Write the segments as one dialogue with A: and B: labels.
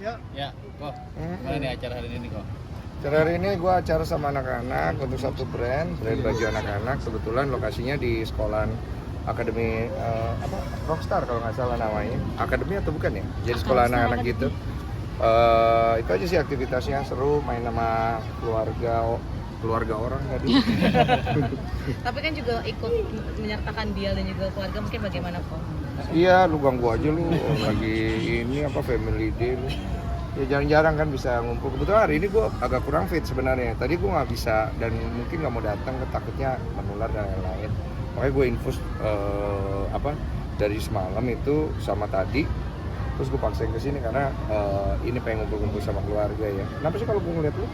A: Ya, kok. Gimana nih acara hari ini kok?
B: Acara hari ini gue acara sama anak-anak untuk satu brand baju anak-anak. Kebetulan lokasinya di sekolahan Akademi Rockstar kalau nggak salah namanya. Akademi atau bukan ya? Jadi sekolah anak-anak gitu. Itu aja sih aktivitasnya, seru, main sama keluarga orang tadi.
C: Tapi kan juga ikut menyertakan Bial dan juga keluarga, mungkin bagaimana kok?
B: Iya, lu ganggu aja lu lagi ini family day lu. Ya jarang-jarang kan bisa ngumpul. Kebetulan hari ini gue agak kurang fit sebenarnya. Tadi gue nggak bisa dan mungkin nggak mau datang, takutnya menular dan lain-lain. Makanya gue infus dari semalam itu sama tadi. Terus gue paksain ke sini karena ini pengen ngumpul-ngumpul sama keluarga ya. Kenapa sih kalau gue ngeliat lu?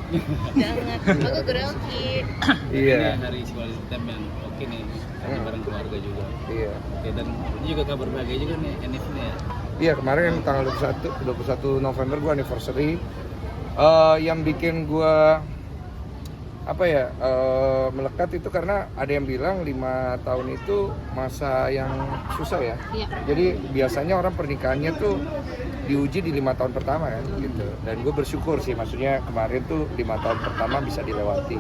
C: Jangan, aku grogi.
B: Iya.
A: Ini hari sekolah September yang oke nih, karena bareng keluarga juga.
B: Iya.
A: Oke, dan ini juga kabar bahagia juga nih, Enif nih ya.
B: Iya, kemarin tanggal 21 November gue anniversary. Yang bikin gue melekat itu karena ada yang bilang 5 tahun itu masa yang susah ya.
C: Iya.
B: Jadi biasanya orang pernikahannya tuh diuji di 5 tahun pertama kan gitu. Dan gue bersyukur sih, maksudnya kemarin tuh 5 tahun pertama bisa dilewati.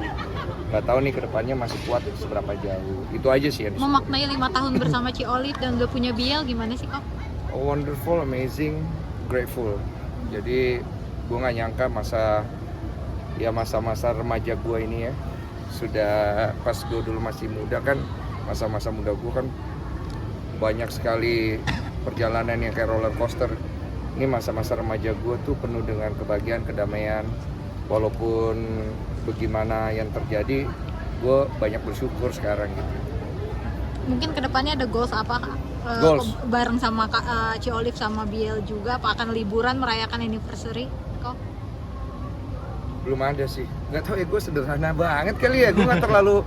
B: Gak tahu nih kedepannya masih kuat seberapa jauh. Itu aja sih yang
D: Memaknai 5 tahun bersama Ci Olive dan udah punya Bial gimana sih kok?
B: wonderful, amazing, grateful. Jadi gue nggak nyangka masa-masa remaja gue ini ya, sudah pas gue dulu masih muda kan, masa-masa muda gue kan banyak sekali perjalanan yang kayak roller coaster. Ini masa-masa remaja gue tuh penuh dengan kebahagiaan, kedamaian. Walaupun bagaimana yang terjadi, gue banyak bersyukur sekarang gitu.
D: Mungkin kedepannya ada goals apa?
B: Goals?
D: Bareng sama Ci Olive sama Bial juga, apa akan liburan merayakan anniversary kok?
B: Belum ada sih, nggak tahu ya, gue sederhana banget kali ya, gue nggak terlalu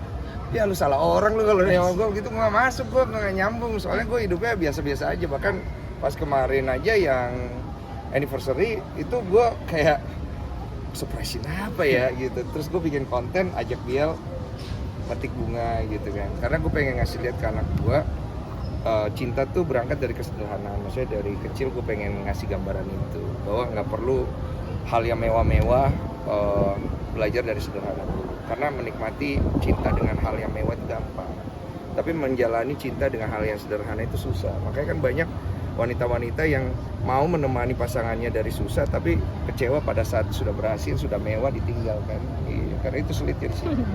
B: ya lu salah orang lu kalau nyawa gue gitu, nggak masuk, gue nggak nyambung, soalnya gue hidupnya biasa-biasa aja. Bahkan pas kemarin aja yang anniversary itu gue kayak surprisein apa ya gitu, terus gue bikin konten ajak Bial metik bunga gitu kan, karena gue pengen ngasih lihat ke anak gue cinta tuh berangkat dari kesederhanaan. Maksudnya dari kecil gue pengen ngasih gambaran itu, bahwa nggak perlu hal yang mewah-mewah, belajar dari sederhana dulu. Karena menikmati cinta dengan hal yang mewah itu gampang, tapi menjalani cinta dengan hal yang sederhana itu susah. Makanya kan banyak wanita-wanita yang mau menemani pasangannya dari susah, tapi kecewa pada saat sudah berhasil, sudah mewah, ditinggalkan. Iya, karena itu sulit ya di sini.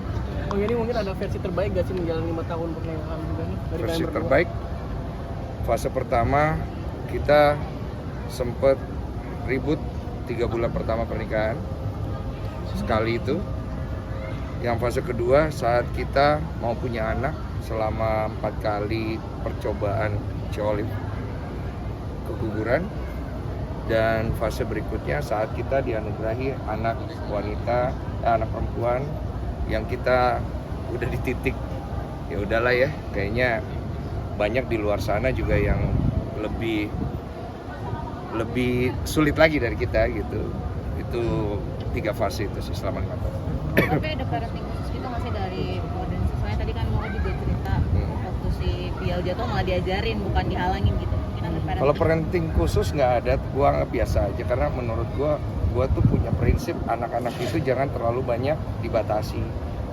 E: Oh, jadi mungkin ada versi terbaik gak sih menjalani 5 tahun pernikahan juga nih? Dari
B: Versi
E: kalian berdua?
B: terbaik, fase pertama kita sempet ribut 3 bulan pertama pernikahan sekali itu. Yang fase kedua saat kita mau punya anak selama 4 kali percobaan Ci Olive keguguran. Dan fase berikutnya saat kita dianugerahi anak anak perempuan yang kita udah di titik ya udahlah ya, kayaknya banyak di luar sana juga yang lebih sulit lagi dari kita gitu. Itu 3 fase itu sih selama 5 tahun.
C: Tapi ada parenting khusus gitu masih dari modern, soalnya tadi kan Moka juga cerita waktu si Bial jatuh malah diajarin bukan dihalangin gitu. Mungkin ada parenting.
B: Kalau parenting khusus nggak ada, gua nggak biasa aja, karena menurut gua tuh punya prinsip anak-anak itu jangan terlalu banyak dibatasi,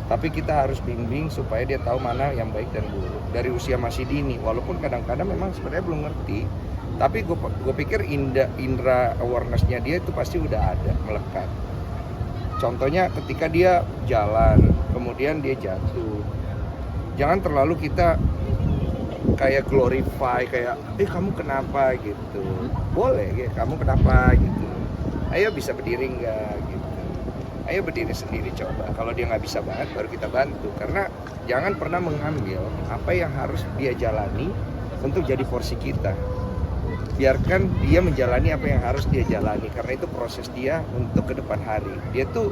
B: tapi kita harus bimbing supaya dia tahu mana yang baik dan buruk dari usia masih dini. Walaupun kadang-kadang memang sebenarnya belum ngerti, tapi gue pikir indra awareness-nya dia itu pasti udah ada, melekat. Contohnya ketika dia jalan, kemudian dia jatuh, jangan terlalu kita kayak glorify, kayak kamu kenapa gitu. Boleh ya, kamu kenapa gitu. Ayo bisa berdiri nggak gitu. Ayo berdiri sendiri coba. Kalau dia nggak bisa banget baru kita bantu. Karena jangan pernah mengambil apa yang harus dia jalani untuk jadi porsi kita. Biarkan dia menjalani apa yang harus dia jalani, karena itu proses dia untuk ke depan hari. Dia tuh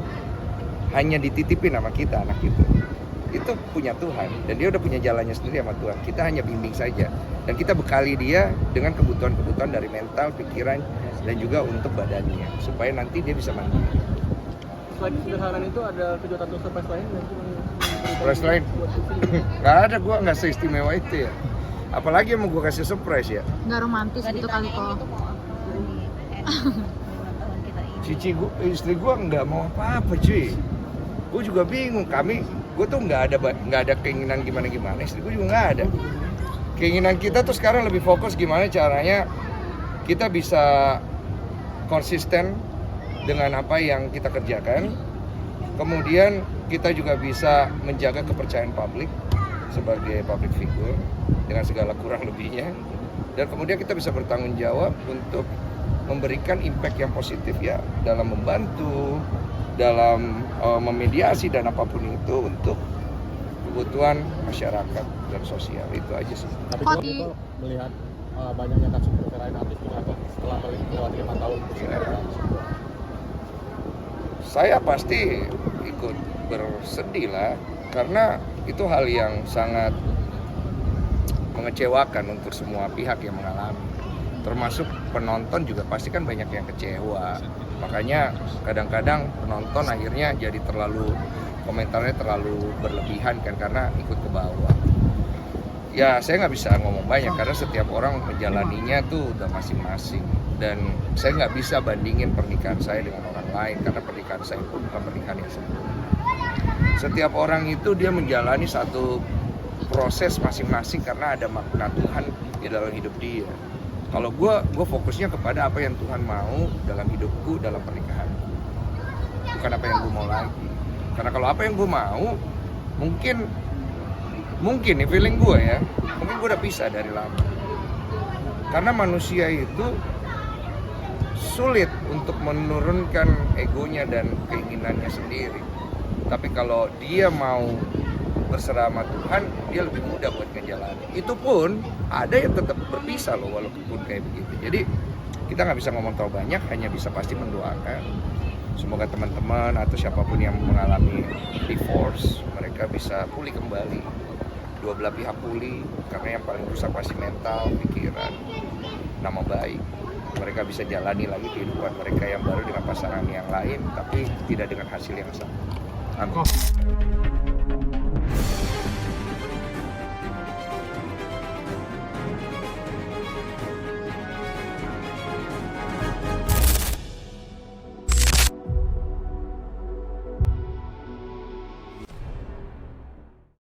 B: hanya dititipin sama kita, anak itu punya Tuhan, dan dia udah punya jalannya sendiri sama Tuhan. Kita hanya bimbing saja, dan kita bekali dia dengan kebutuhan-kebutuhan dari mental, pikiran, dan juga untuk badannya, supaya nanti dia bisa mandiri.
E: Selain kesederhanaan itu ada kejutan atau surprise lain nggak sih?
B: Surprise lain? Nggak ada, gue nggak seistimewa itu ya. Apalagi yang mau gue kasih surprise ya.
D: Nggak romantis
C: Nggak
D: gitu kali
C: ditanyain
D: kok.
C: itu mau apa di 5 tahun kita
B: Istri gue nggak mau apa-apa cuy. Gue juga bingung. Gue tuh nggak ada keinginan gimana. Istri gue juga nggak ada. Keinginan kita tuh sekarang lebih fokus gimana caranya kita bisa konsisten dengan apa yang kita kerjakan. Kemudian kita juga bisa menjaga kepercayaan publik sebagai public figure dengan segala kurang lebihnya. Dan kemudian kita bisa bertanggung jawab untuk memberikan impact yang positif ya dalam membantu, dalam memediasi dan apapun itu untuk kebutuhan masyarakat dan sosial. Itu aja sih.
E: Tapi
D: Kok
E: kalau
D: di-
E: itu melihat banyaknya kasus perceraian artis juga setelah melewati 5 tahun
B: Saya pasti ikut bersedih lah, karena itu hal yang sangat mengecewakan untuk semua pihak yang mengalami. Termasuk penonton juga pasti kan banyak yang kecewa. Makanya kadang-kadang penonton akhirnya jadi komentarnya terlalu berlebihan kan, karena ikut ke bawah. Ya saya nggak bisa ngomong banyak karena setiap orang menjalaninya tuh udah masing-masing. Dan saya nggak bisa bandingin pernikahan saya dengan orang lain karena pernikahan saya pun bukan pernikahan yang sempurna. Setiap orang itu dia menjalani satu proses masing-masing karena ada makna Tuhan di dalam hidup dia. Kalau gue fokusnya kepada apa yang Tuhan mau dalam hidupku, dalam pernikahan. Bukan apa yang gue mau lagi. Karena kalau apa yang gue mau, mungkin nih feeling gue ya, mungkin gue udah pisah dari lama. Karena manusia itu sulit untuk menurunkan egonya dan keinginannya sendiri. Tapi kalau dia mau berserah sama Tuhan, dia lebih mudah buat ngejalanin. Itu pun ada yang tetap berpisah loh walaupun kayak begitu. Jadi kita nggak bisa ngomong terlalu banyak, hanya bisa pasti mendoakan. Semoga teman-teman atau siapapun yang mengalami divorce, mereka bisa pulih kembali. Dua belah pihak pulih, karena yang paling rusak pasti mental, pikiran, nama baik. Mereka bisa jalani lagi kehidupan mereka yang baru dengan pasangan yang lain, tapi tidak dengan hasil yang sama. Amin.